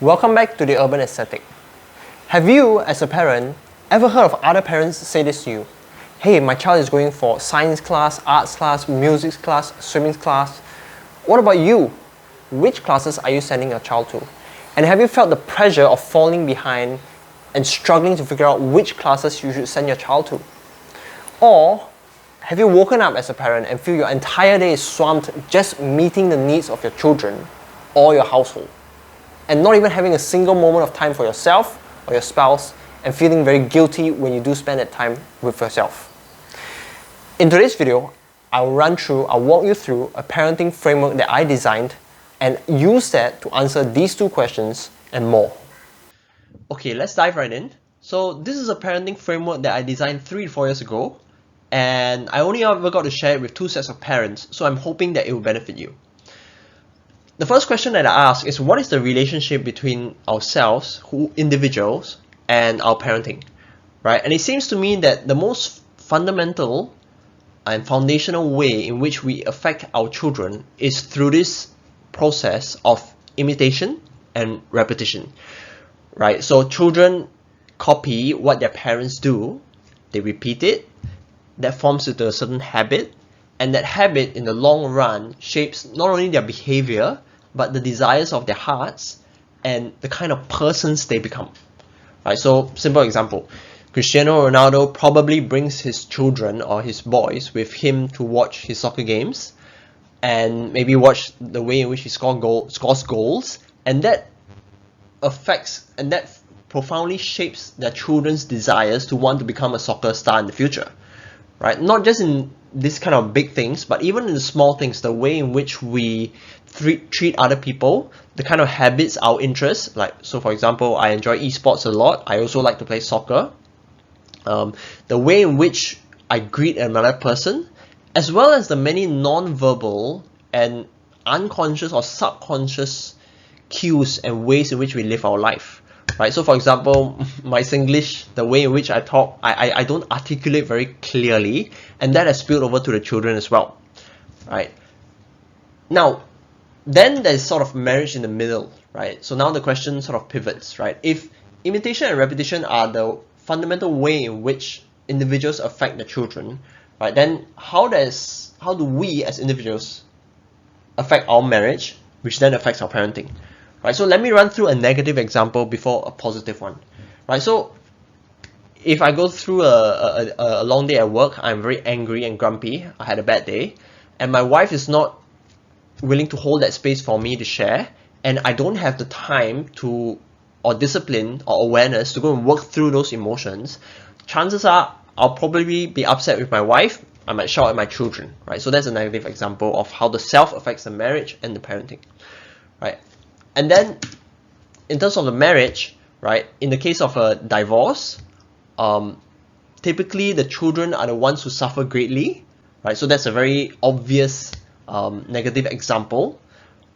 Welcome back to the Urban Aesthetic. Have you, as a parent, ever heard of other parents say this to you? Hey, my child is going for science class, arts class, music class, swimming class. What about you? Which classes are you sending your child to? And have you felt the pressure of falling behind and struggling to figure out which classes you should send your child to? Or have you woken up as a parent and feel your entire day is swamped just meeting the needs of your children or your household, and not even having a single moment of time for yourself or your spouse, and feeling very guilty when you do spend that time with yourself? In today's video, I'll walk you through a parenting framework that I designed and use that to answer these two questions and more. Okay, let's dive right in. So this is a parenting framework that I designed 3 to 4 years ago, and I only ever got to share it with 2 sets of parents, so I'm hoping that it will benefit you. The first question that I ask is, what is the relationship between ourselves, individuals, and our parenting, right? And it seems to me that the most fundamental and foundational way in which we affect our children is through this process of imitation and repetition, right? So children copy what their parents do, they repeat it, that forms into a certain habit, and that habit in the long run shapes not only their behavior, but the desires of their hearts and the kind of persons they become. Right? So, simple example, Cristiano Ronaldo probably brings his children or his boys with him to watch his soccer games and maybe watch the way in which he scores goals, and that affects and that profoundly shapes their children's desires to want to become a soccer star in the future. Right? Not just in this kind of big things, but even in the small things, the way in which we treat other people, the kind of habits, our interests, like, so for example, I enjoy esports a lot, I also like to play soccer, the way in which I greet another person, as well as the many non-verbal and unconscious or subconscious cues and ways in which we live our life. Right, so for example, my Singlish, the way in which I talk, I don't articulate very clearly, and that has spilled over to the children as well. Right. Now, then there's sort of marriage in the middle, right? So now the question sort of pivots, right? If imitation and repetition are the fundamental way in which individuals affect the children, right? Then how do we as individuals affect our marriage, which then affects our parenting? Right, so let me run through a negative example before a positive one. Right, so if I go through a long day at work, I'm very angry and grumpy, I had a bad day, and my wife is not willing to hold that space for me to share, and I don't have the time to, or discipline or awareness to go and work through those emotions, chances are I'll probably be upset with my wife, I might shout at my children. Right, so that's a negative example of how the self affects the marriage and the parenting. Right. And then, in terms of the marriage, right, in the case of a divorce, typically the children are the ones who suffer greatly, right? So that's a very obvious negative example,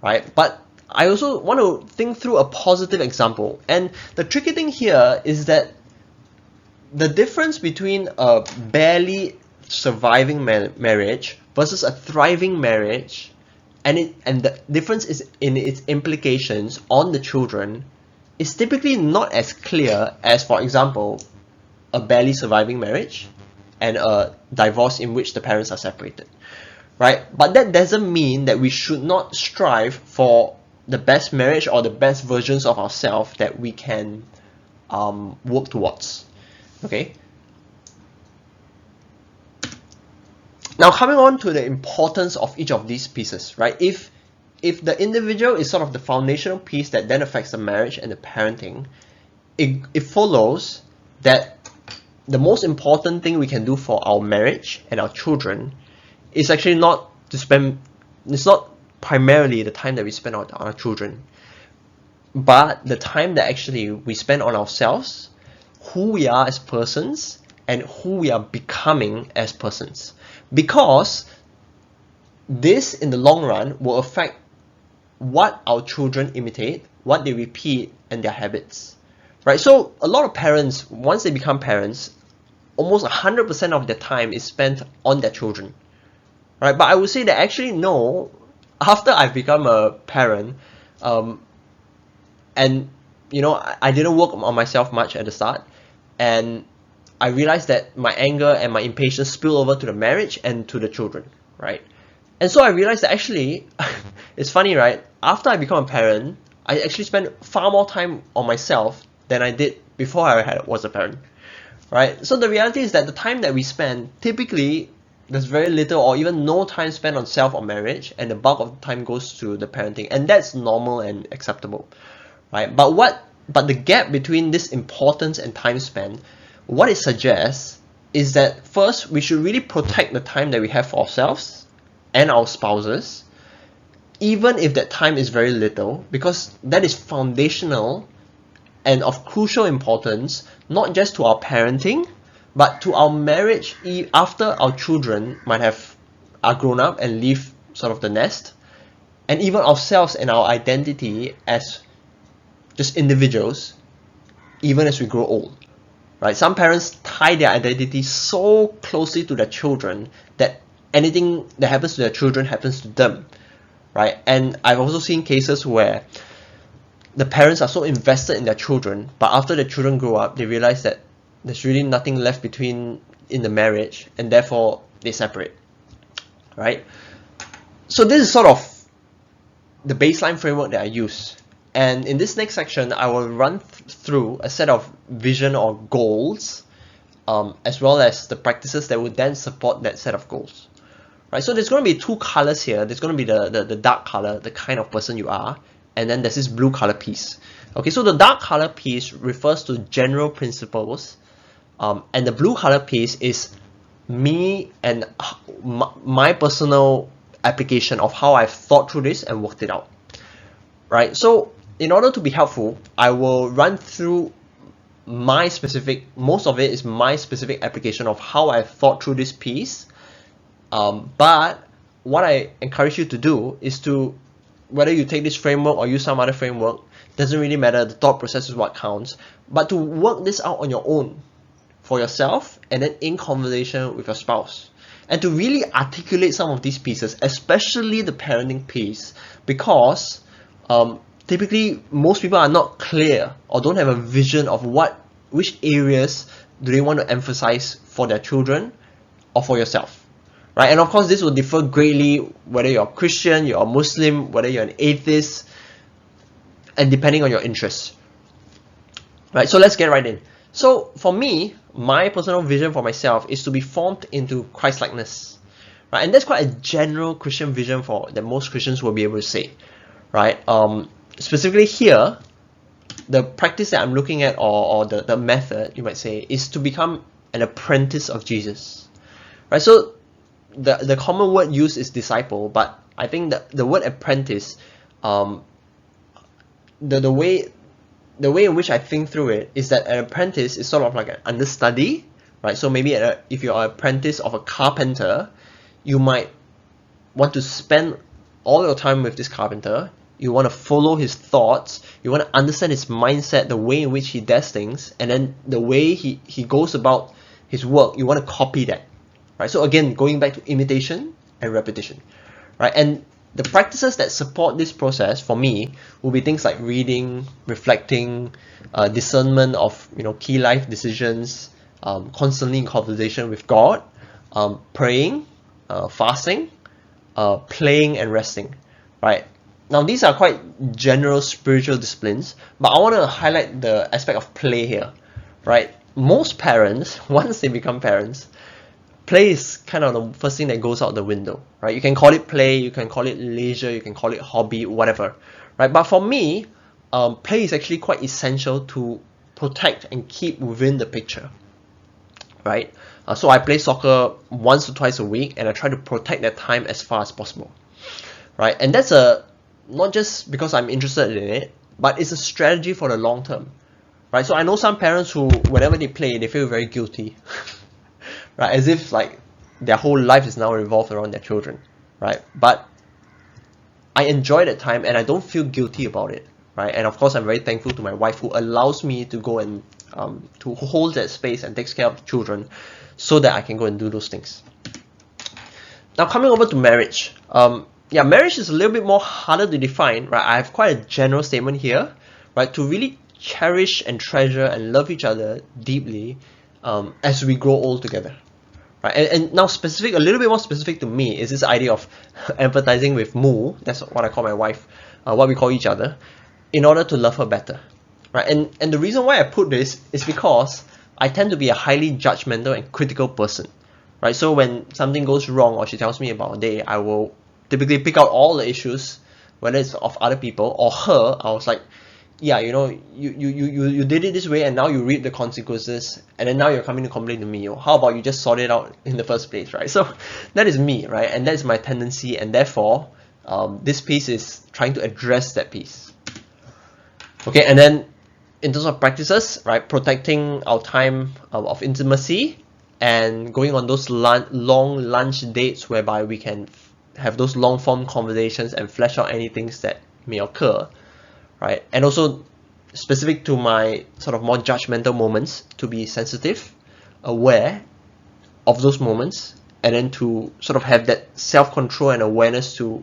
right? But I also want to think through a positive example. And the tricky thing here is that the difference between a barely surviving marriage versus a thriving marriage, and the difference is in its implications on the children, is typically not as clear as, for example, a barely surviving marriage and a divorce in which the parents are separated, right? But that doesn't mean that we should not strive for the best marriage or the best versions of ourselves that we can work towards, okay? Now, coming on to the importance of each of these pieces, right? If the individual is sort of the foundational piece that then affects the marriage and the parenting, it follows that the most important thing we can do for our marriage and our children is actually not to spend, it's not primarily the time that we spend on our children, but the time that actually we spend on ourselves, who we are as persons, and who we are becoming as persons. Because this, in the long run, will affect what our children imitate, what they repeat, and their habits. Right? So a lot of parents, once they become parents, almost 100% of their time is spent on their children. Right? But I would say that actually no, after I've become a parent, and you know, I didn't work on myself much at the start, and I realized that my anger and my impatience spill over to the marriage and to the children, right? And so I realized that actually, it's funny, right? After I become a parent, I actually spent far more time on myself than I did before was a parent, right? So the reality is that the time that we spend, typically, there's very little or even no time spent on self or marriage, and the bulk of the time goes to the parenting, and that's normal and acceptable, right? But the gap between this importance and time spent, what it suggests is that first, we should really protect the time that we have for ourselves and our spouses, even if that time is very little, because that is foundational and of crucial importance, not just to our parenting, but to our marriage after our children are grown up and leave sort of the nest, and even ourselves and our identity as just individuals, even as we grow old, right? Some parents tie their identity so closely to their children that anything that happens to their children happens to them, right? And I've also seen cases where the parents are so invested in their children, but after the children grow up, they realize that there's really nothing left in the marriage, and therefore they separate, right? So this is sort of the baseline framework that I use. And in this next section, I will run through a set of vision or goals, as well as the practices that would then support that set of goals, right? So there's going to be two colors here. There's going to be the dark color, the kind of person you are, and then there's this blue color piece. Okay, so the dark color piece refers to general principles, and the blue color piece is me and my personal application of how I've thought through this and worked it out, right? So in order to be helpful, I will run through most of it is my specific application of how I've thought through this piece, but what I encourage you to do is to, whether you take this framework or use some other framework, doesn't really matter, the thought process is what counts, but to work this out on your own, for yourself, and then in conversation with your spouse, and to really articulate some of these pieces, especially the parenting piece, because typically most people are not clear or don't have a vision of which areas do they want to emphasize for their children or for yourself, right? And of course this will differ greatly whether you're a Christian, you're a Muslim, whether you're an atheist, and depending on your interests, right? So let's get right in. So for me, my personal vision for myself is to be formed into Christ-likeness, right? And that's quite a general Christian vision that most Christians will be able to say, right? Specifically here, the practice that I'm looking at, or the method, you might say, is to become an apprentice of Jesus, right? So the common word used is disciple, but I think that the word apprentice, the way in which I think through it is that an apprentice is sort of like an understudy, right? So maybe if you're an apprentice of a carpenter, you might want to spend all your time with this carpenter. You want to follow his thoughts. You want to understand his mindset, the way in which he does things, and then the way he goes about his work. You want to copy that, right? So again, going back to imitation and repetition, right? And the practices that support this process for me will be things like reading, reflecting, discernment of key life decisions, constantly in conversation with God, praying, fasting, playing, and resting, right? Now these are quite general spiritual disciplines, but I want to highlight the aspect of play here, right? Most parents, once they become parents, play is kind of the first thing that goes out the window, right? You can call it play, you can call it leisure, you can call it hobby, whatever, right? But for me, play is actually quite essential to protect and keep within the picture, right? So I play soccer once or twice a week, and I try to protect that time as far as possible, right? And that's not just because I'm interested in it, but it's a strategy for the long term, right? So I know some parents who, whenever they play, they feel very guilty. Right, as if like their whole life is now revolved around their children, right? But I enjoy that time and I don't feel guilty about it, right? And of course, I'm very thankful to my wife who allows me to go and to hold that space and takes care of the children, so that I can go and do those things. Now coming over to marriage, marriage is a little bit more harder to define, right? I have quite a general statement here, right? To really cherish and treasure and love each other deeply as we grow old together. Right? And now a little bit more specific to me is this idea of empathizing with Moo, that's what I call my wife, what we call each other, in order to love her better. Right? And the reason why I put this is because I tend to be a highly judgmental and critical person. Right? So when something goes wrong or she tells me about a day, I will typically pick out all the issues, whether it's of other people or her. I was like, yeah, you know, you did it this way and now you reap the consequences, and then now you're coming to complain to me. How about you just sort it out in the first place, right? So that is me, right? And that is my tendency, and therefore this piece is trying to address that piece. Okay, and then in terms of practices, right, protecting our time of intimacy and going on those long lunch dates whereby we can have those long form conversations and flesh out any things that may occur. Right, and also specific to my sort of more judgmental moments, to be sensitive, aware of those moments, and then to sort of have that self-control and awareness to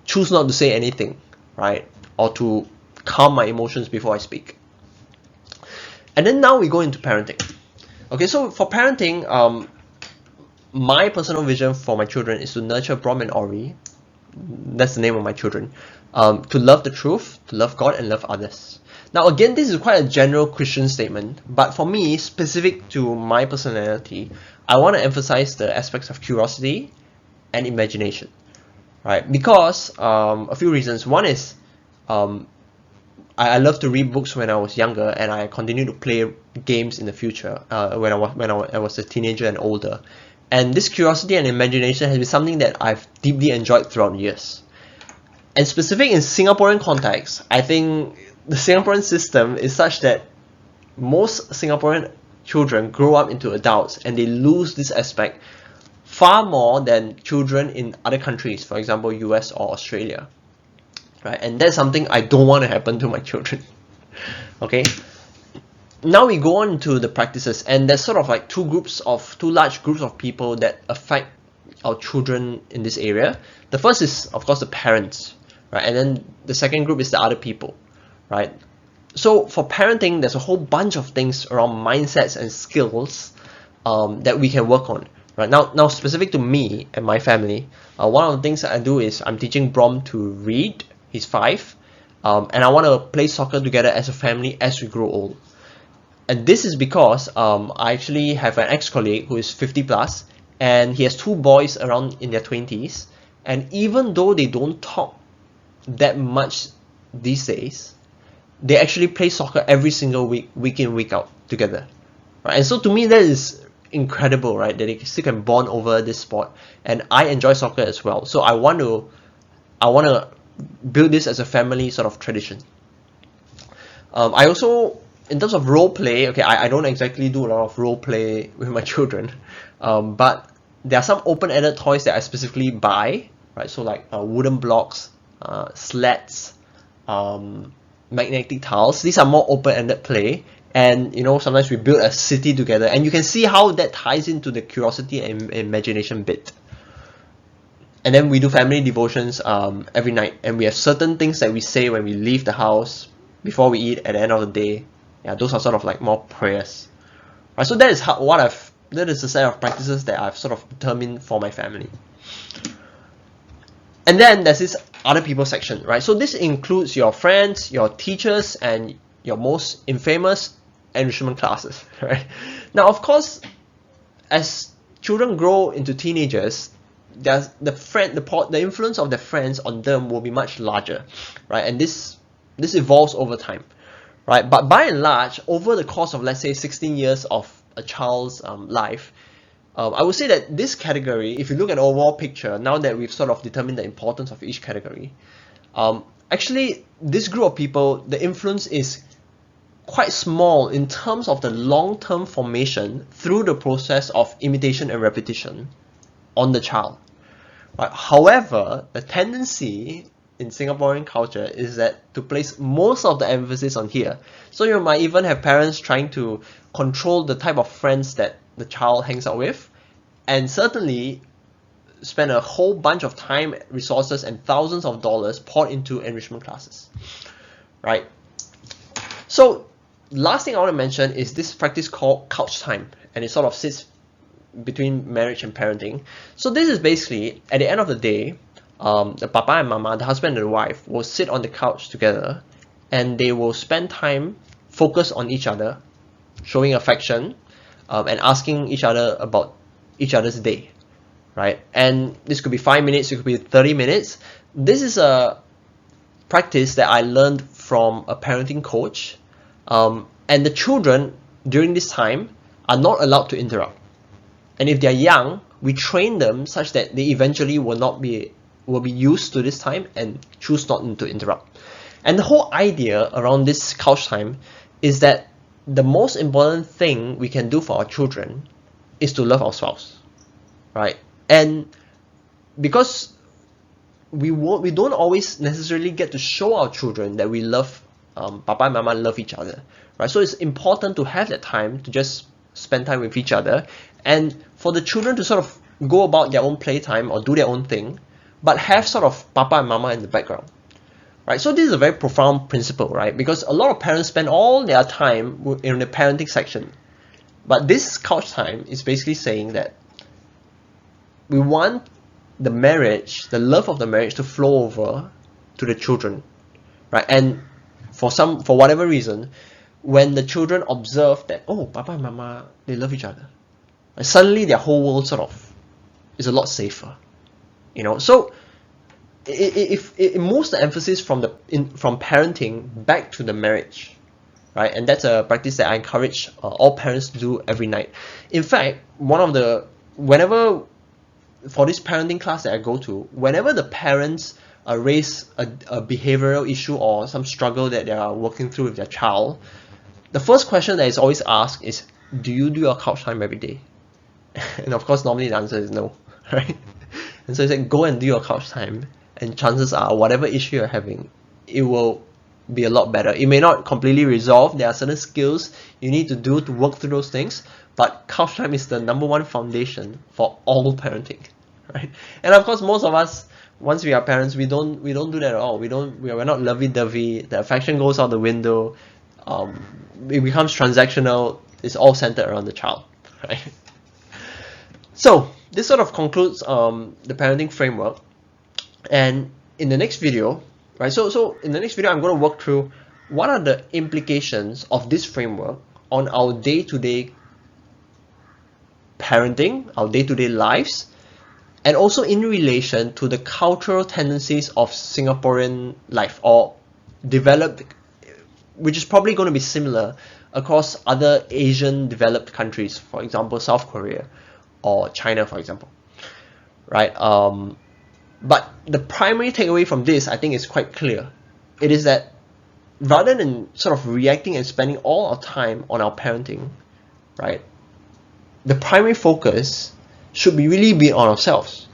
choose not to say anything, right, or to calm my emotions before I speak. And then now we go into parenting. Okay, so for parenting, my personal vision for my children is to nurture Brom and Ori, that's the name of my children, to love the truth, to love God, and love others. Now again, this is quite a general Christian statement, but for me, specific to my personality, I want to emphasize the aspects of curiosity and imagination, right? Because a few reasons. One is I love to read books when I was younger, and I continue to play games in the future when I was a teenager and older. And this curiosity and imagination has been something that I've deeply enjoyed throughout the years. And specific in Singaporean context, I think the Singaporean system is such that most Singaporean children grow up into adults and they lose this aspect far more than children in other countries, for example, US or Australia. Right? And that's something I don't want to happen to my children. Okay? Now we go on to the practices, and there's sort of like two large groups of people that affect our children in this area. The first is, of course, the parents, right? And then the second group is the other people, right? So for parenting, there's a whole bunch of things around mindsets and skills that we can work on, right? Now specific to me and my family, one of the things that I do is I'm teaching Brom to read. He's 5, and I want to play soccer together as a family as we grow old. And this is because I actually have an ex-colleague who is 50 plus, and he has 2 boys around in their 20s, and even though they don't talk that much these days, they actually play soccer every single week in, week out together, right? And so to me that is incredible, right, that they still can bond over this sport, and I enjoy soccer as well. So I want to build this as a family sort of tradition. I also, in terms of role play, okay, I don't exactly do a lot of role play with my children, but there are some open-ended toys that I specifically buy, right? So like wooden blocks, sleds, magnetic tiles. These are more open-ended play, and you know, sometimes we build a city together, and you can see how that ties into the curiosity and imagination bit. And then we do family devotions every night, and we have certain things that we say when we leave the house, before we eat, at the end of the day. Yeah, those are sort of like more prayers. Right, so that is that is the set of practices that I've sort of determined for my family. And then there's this other people section, right? So this includes your friends, your teachers, and your most infamous enrichment classes, right? Now, of course, as children grow into teenagers, there's the influence of their friends on them will be much larger, right? And this evolves over time, right? But by and large, over the course of, let's say, 16 years of a child's life, I would say that this category, if you look at the overall picture, now that we've sort of determined the importance of each category, actually this group of people, the influence is quite small in terms of the long-term formation through the process of imitation and repetition on the child. Right? However, the tendency in Singaporean culture is that to place most of the emphasis on here. So you might even have parents trying to control the type of friends that the child hangs out with, and certainly spend a whole bunch of time, resources, and thousands of dollars poured into enrichment classes, right? So last thing I want to mention is this practice called couch time, and it sort of sits between marriage and parenting. So this is basically, at the end of the day, the papa and mama, the husband and the wife, will sit on the couch together, and they will spend time focused on each other, showing affection, and asking each other about each other's day, right? And this could be 5 minutes, it could be 30 minutes. This is a practice that I learned from a parenting coach, and the children during this time are not allowed to interrupt. And if they're young, we train them such that they eventually will be used to this time and choose not to interrupt. And the whole idea around this couch time is that the most important thing we can do for our children is to love our spouse, right? And because we don't always necessarily get to show our children that we love, papa and mama love each other, right? So it's important to have that time to just spend time with each other, and for the children to sort of go about their own playtime or do their own thing, but have sort of papa and mama in the background, right? So this is a very profound principle, right? Because a lot of parents spend all their time in the parenting section, but this couch time is basically saying that we want the marriage, the love of the marriage, to flow over to the children, right? And for whatever reason, when the children observe that, oh, papa and mama, they love each other, and suddenly their whole world sort of is a lot safer, you know. So it moves the emphasis from parenting back to the marriage, right? And that's a practice that I encourage all parents to do every night. In fact, whenever for this parenting class that I go to, whenever the parents raise a behavioral issue or some struggle that they are working through with their child, the first question that is always asked is, do you do your couch time every day? And of course, normally the answer is no, right? And so I said, go and do your couch time, and chances are, whatever issue you're having, it will be a lot better. It may not completely resolve. There are certain skills you need to do to work through those things, but couch time is the #1 foundation for all parenting, right? And of course, most of us, once we are parents, we don't do that at all. We're not lovey-dovey. The affection goes out the window. It becomes transactional. It's all centered around the child, right? So this sort of concludes the parenting framework. And in the next video, right? So in the next video, I'm going to work through what are the implications of this framework on our day-to-day parenting, our day-to-day lives, and also in relation to the cultural tendencies of Singaporean life, or developed, which is probably going to be similar across other Asian developed countries, for example, South Korea or China, for example, right? But the primary takeaway from this, I think, is quite clear. It is that rather than sort of reacting and spending all our time on our parenting, right, the primary focus should really be on ourselves,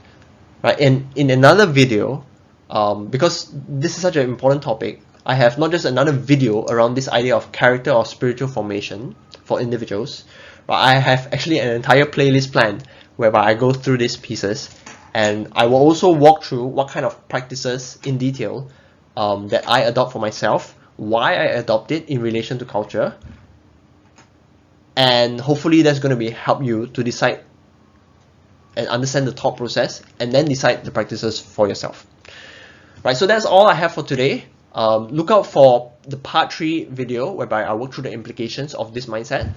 right? And in another video, because this is such an important topic, I have not just another video around this idea of character or spiritual formation for individuals, but I have actually an entire playlist planned whereby I go through these pieces, and I will also walk through what kind of practices in detail that I adopt for myself, why I adopt it in relation to culture, and hopefully that's going to help you to decide and understand the thought process, and then decide the practices for yourself. Right, so that's all I have for today. Look out for the part 3 video whereby I work through the implications of this mindset.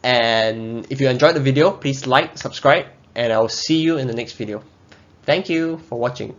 And if you enjoyed the video, please like, subscribe, and I'll see you in the next video. Thank you for watching.